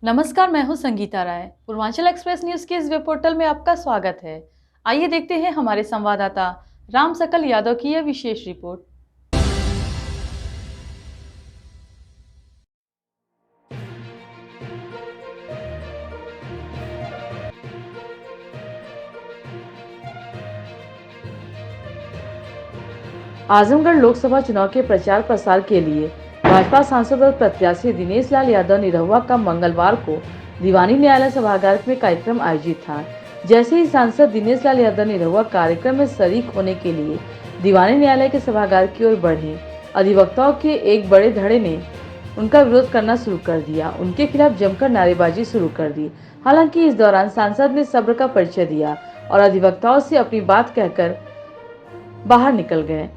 नमस्कार, मैं हूं संगीता राय। पूर्वांचल एक्सप्रेस न्यूज के इस वेब पोर्टल में आपका स्वागत है। आइए देखते हैं हमारे संवाददाता राम सकल यादव की यह विशेष रिपोर्ट। आजमगढ़ लोकसभा चुनाव के प्रचार प्रसार के लिए भाजपा सांसद और प्रत्याशी दिनेश लाल यादव निरहुआ का मंगलवार को दीवानी न्यायालय सभागार में कार्यक्रम आयोजित था। जैसे ही सांसद दिनेश लाल यादव निरहुआ कार्यक्रम में शरीक होने के लिए दीवानी न्यायालय के सभागार की ओर बढ़े, अधिवक्ताओं के एक बड़े धड़े ने उनका विरोध करना शुरू कर दिया। उनके खिलाफ जमकर नारेबाजी शुरू कर दी। हालांकि इस दौरान सांसद ने सब्र का परिचय दिया और अधिवक्ताओं से अपनी बात कहकर बाहर निकल गए।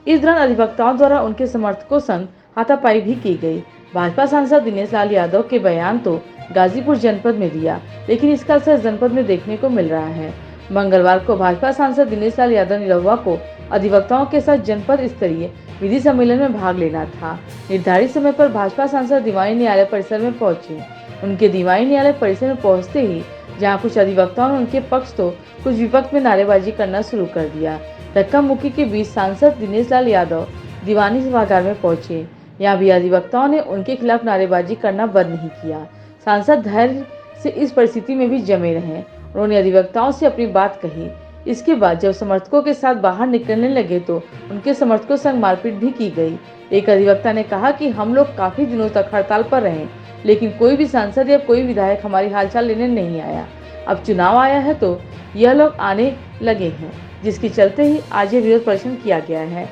इस दौरान अधिवक्ताओं द्वारा उनके समर्थकों संग हाथापाई भी की गई। भाजपा सांसद दिनेश लाल यादव के बयान तो गाजीपुर जनपद में दिया, लेकिन इसका असर जनपद में देखने को मिल रहा है। मंगलवार को भाजपा सांसद दिनेश लाल यादव निरहुआ को अधिवक्ताओं के साथ जनपद स्तरीय विधि सम्मेलन में भाग लेना था। निर्धारित समय पर भाजपा सांसद दीवानी न्यायालय परिसर में पहुंचे। उनके दीवानी न्यायालय परिसर में पहुंचते ही जहां कुछ अधिवक्ताओं ने उनके पक्ष तो कुछ विपक्ष में नारेबाजी करना शुरू कर दिया। धक्का मुक्की के बीच सांसद दिनेश लाल यादव दीवानी सभागार में पहुंचे। यहाँ भी अधिवक्ताओं ने उनके खिलाफ नारेबाजी करना बंद नहीं किया। सांसद धैर्य से इस परिस्थिति में भी जमे रहे। उन्होंने अधिवक्ताओं से अपनी बात कही। इसके बाद जब समर्थकों के साथ बाहर निकलने लगे तो उनके समर्थकों संग मारपीट भी की गई। एक अधिवक्ता ने कहा कि हम लोग काफी दिनों तक हड़ताल पर रहे, लेकिन कोई भी सांसद या कोई विधायक हमारी हालचाल लेने नहीं आया। अब चुनाव आया है तो यह लोग आने लगे हैं, जिसके चलते ही आज ये विरोध प्रदर्शन किया गया है।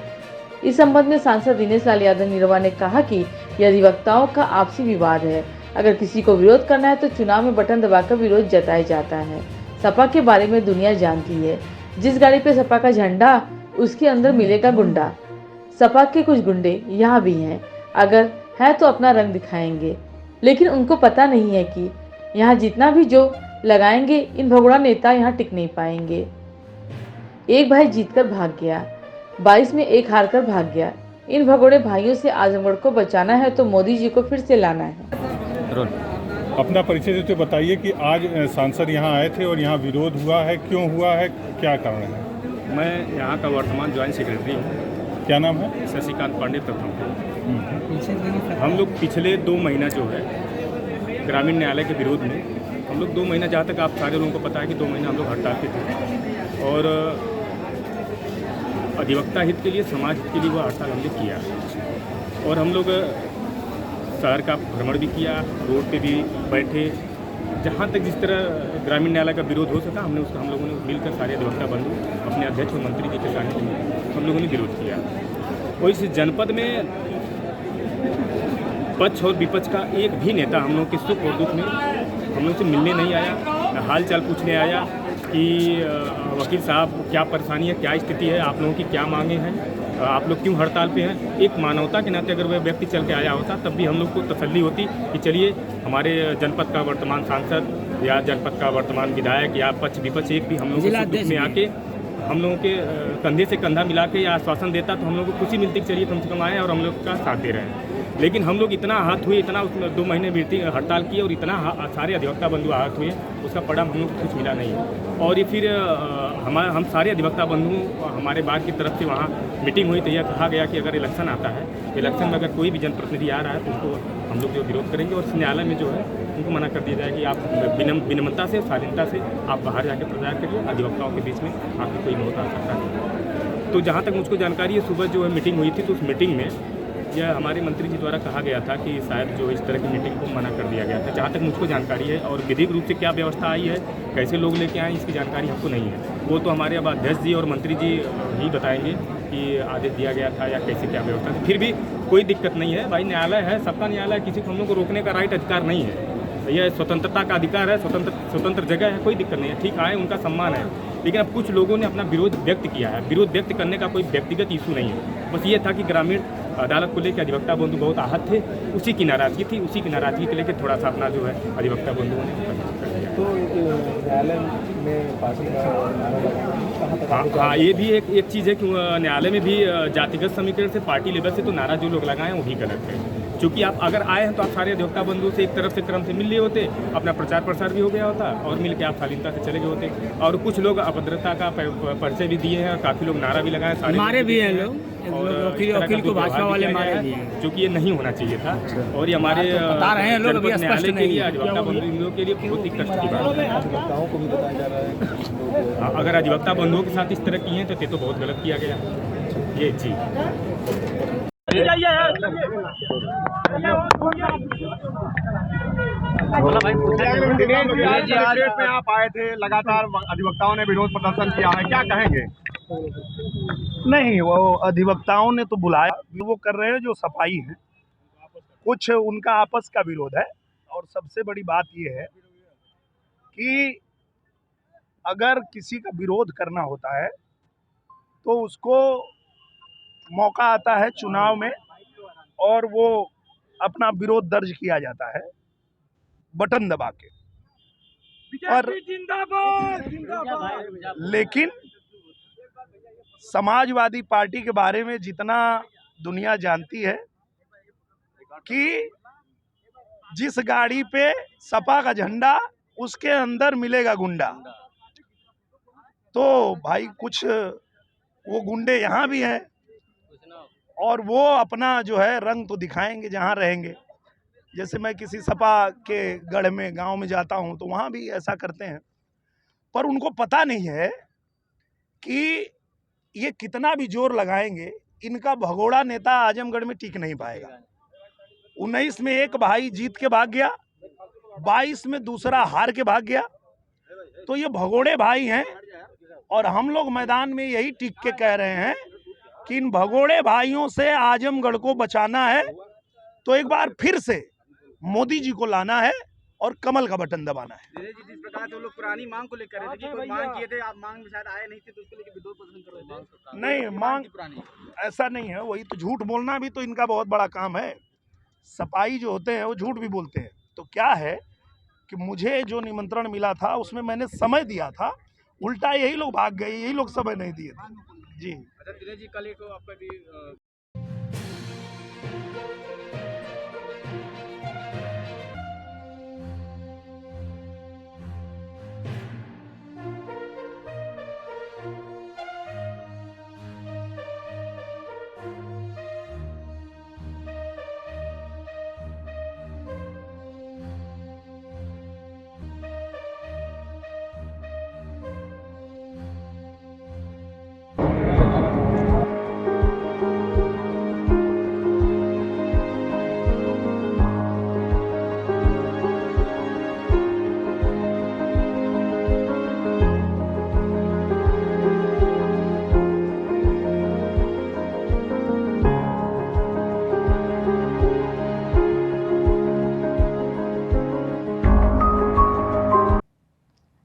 इस संबंध में सांसद दिनेश लाल यादव निरहुआ ने कहा कि यह अधिवक्ताओं का आपसी विवाद है। अगर किसी को विरोध करना है तो चुनाव में बटन दबाकर विरोध जताया जाता है। सपा के बारे में दुनिया जानती है। जिस गाड़ी पे सपा का झंडा, उसके अंदर मिलेगा गुंडा। सपा के कुछ गुंडे यहाँ भी हैं, अगर है तो अपना रंग दिखाएंगे, लेकिन उनको पता नहीं है कि यहाँ जितना भी जो लगाएंगे, इन भगोड़ा नेता यहाँ टिक नहीं पाएंगे। एक भाई जीतकर भाग गया, 22 में एक हारकर भाग गया। इन भगोड़े भाइयों से आजमगढ़ को बचाना है तो मोदी जी को फिर से लाना है। अपना परिचय देते बताइए कि आज सांसद यहाँ आए थे और यहाँ विरोध हुआ है, क्यों हुआ है, क्या कारण है? मैं यहाँ का वर्तमान ज्वाइंट सेक्रेटरी हूँ। क्या नाम है? शशिकांत पांडे प्रथम। हम लोग पिछले 2 महीना जो है ग्रामीण न्यायालय के विरोध में हम लोग 2 महीना, जहाँ तक आप सारे लोगों को पता है कि 2 महीना हम लोग हड़ताल पे थे और अधिवक्ता हित के लिए, समाज हित के लिए वह हड़ताल हमने किया और हम लोग शहर का भ्रमण भी किया, रोड पे भी बैठे। जहाँ तक जिस तरह ग्रामीण न्यायालय का विरोध हो सका, हम लोगों ने मिलकर सारे अधिवक्ता बंधु, अपने अध्यक्ष और मंत्री जी के साथ हम लोगों ने विरोध किया। और इस जनपद में पक्ष और विपक्ष का एक भी नेता हम लोग के सुख और दुख में हम लोग से मिलने नहीं आया, हाल चाल पूछने आया कि वकील साहब क्या परेशानी है, क्या स्थिति है, आप लोगों की क्या मांगे हैं, आप लोग क्यों हड़ताल पे हैं। एक मानवता के नाते अगर वह व्यक्ति चल के आया होता तब भी हम लोग को तसल्ली होती कि चलिए हमारे जनपद का वर्तमान सांसद या जनपद का वर्तमान विधायक या पक्ष विपक्ष एक भी हम लोग में आके हम लोगों के कंधे से कंधा मिला के या आश्वासन देता तो हम लोग को खुशी मिलती कि चलिए कम से कम आए और हम लोग का साथ दे रहे हैं। लेकिन हम लोग इतना आहत हुए, इतना 2 महीने बीती हड़ताल किए और इतना सारे अधिवक्ता बंधु आहत हुए, उसका परिणाम हम लोग को कुछ मिला नहीं। और ये फिर हम सारे अधिवक्ता बंधु हमारे बाग की तरफ से वहाँ मीटिंग हुई तो यह कहा गया कि अगर इलेक्शन आता है, इलेक्शन में अगर कोई भी जनप्रतिनिधि आ रहा है तो उसको हम लोग जो विरोध करेंगे और न्यायालय में जो है उनको मना कर दिया जाए कि आप विनम्रता से, शालीनता से आप बाहर जाकर प्रचार करिए, अधिवक्ताओं के बीच में आपकी कोई मौत आ सकता है। तो जहाँ तक मुझको जानकारी है, सुबह जो है मीटिंग हुई थी तो उस मीटिंग में यह हमारे मंत्री जी द्वारा कहा गया था कि शायद जो इस तरह की मीटिंग को मना कर दिया गया था। जहाँ तक मुझको जानकारी है और विधिक रूप से क्या व्यवस्था आई है, कैसे लोग लेके आए, इसकी जानकारी हमको नहीं है। वो तो हमारे अब अध्यक्ष जी और मंत्री जी ही बताएंगे कि आदेश दिया गया था या कैसे क्या व्यवस्था थी। फिर भी कोई दिक्कत नहीं है भाई, न्यायालय है, सबका न्यायालय, किसी को हम लोग को रोकने का राइट अधिकार नहीं है। यह स्वतंत्रता का अधिकार है, स्वतंत्र जगह है, कोई दिक्कत नहीं है। ठीक आए, उनका सम्मान है। लेकिन अब कुछ लोगों ने अपना विरोध व्यक्त किया है। विरोध व्यक्त करने का कोई व्यक्तिगत इशू नहीं है, बस ये था कि ग्रामीण अदालत को लेकर अधिवक्ता बंधु बहुत आहत थे, उसी की नाराज़गी थी। उसी की नाराज़गी को लेकर थोड़ा सा अपना जो है अधिवक्ता बंधुओं ने कर दिया। तो न्यायालय में पार्टी हाँ, ये भी एक चीज़ है कि न्यायालय में भी जातिगत समीकरण से, पार्टी लेवल से तो नारा जो लोग लगाए वो भी गलत है। क्योंकि आप अगर आए हैं तो आप सारे अधिवक्ता बंधु से एक तरफ से क्रम से मिल लिए होते, अपना प्रचार प्रसार भी हो गया होता और मिल के आप शालीनता से चले गए होते। और कुछ लोग अभद्रता का परिचय भी दिए हैं और काफ़ी लोग नारा भी लगाए, सारे मारे भी हैं लोग, और वकील को भाजपा वाले मारे भी हैं, जो कि ये नहीं होना चाहिए था। और ये हमारे बता रहे हैं लोग, अभी जनपद स्पष्ट न्यायालय के नहीं लिए है। अधिवक्ता बंधुओं के लिए बहुत ही कष्ट की बात है। अधिवक्ताओं को भी बताया जा रहा है कि लोग अगर अधिवक्ता बंधुओं के साथ इस तरह किए हैं तो ये तो बहुत गलत किया गया ये जी। दिनेश जी आज में आप आए थे, लगातार अधिवक्ताओं ने विरोध प्रदर्शन किया है, क्या कहेंगे? नहीं, वो अधिवक्ताओं ने तो बुलाया, वो कर रहे हैं जो सफाई है, कुछ उनका आपस का विरोध है। और सबसे बड़ी बात ये है कि अगर किसी का विरोध करना होता है तो उसको मौका आता है चुनाव में और वो अपना विरोध दर्ज किया जाता है बटन दबा के। और लेकिन समाजवादी पार्टी के बारे में जितना दुनिया जानती है कि जिस गाड़ी पे सपा का झंडा उसके अंदर मिलेगा गुंडा, तो भाई कुछ वो गुंडे यहाँ भी हैं और वो अपना जो है रंग तो दिखाएंगे जहाँ रहेंगे। जैसे मैं किसी सपा के गढ़ में गांव में जाता हूँ तो वहाँ भी ऐसा करते हैं, पर उनको पता नहीं है कि ये कितना भी जोर लगाएंगे इनका भगोड़ा नेता आजमगढ़ में टिक नहीं पाएगा। 19 में एक भाई जीत के भाग गया, 22 में दूसरा हार के भाग गया, तो ये भगोड़े भाई हैं। और हम लोग मैदान में यही टिक के कह रहे हैं कि इन भगोड़े भाइयों से आजमगढ़ को बचाना है तो एक बार फिर से मोदी जी को लाना है और कमल का बटन दबाना है। जिस प्रकार से लोग पुरानी मांग को लेकर रहे थे कि कोई मांग किए थे, आप मांग में शायद आए नहीं थे तो उसके लेकर विरोध प्रदर्शन कर रहे थे। नहीं, मांग ऐसा नहीं है, वही तो झूठ बोलना भी तो इनका बहुत बड़ा काम है। सपाई जो होते हैं वो झूठ भी बोलते हैं। तो क्या है कि मुझे जो निमंत्रण मिला था उसमें मैंने समय दिया था, उल्टा यही लोग भाग गए, यही लोग समय नहीं दिए थे जी। अच्छा दिनेश जी, कल एक आपका भी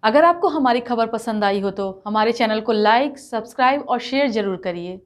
अगर आपको हमारी खबर पसंद आई हो तो हमारे चैनल को लाइक, सब्सक्राइब और शेयर जरूर करिए।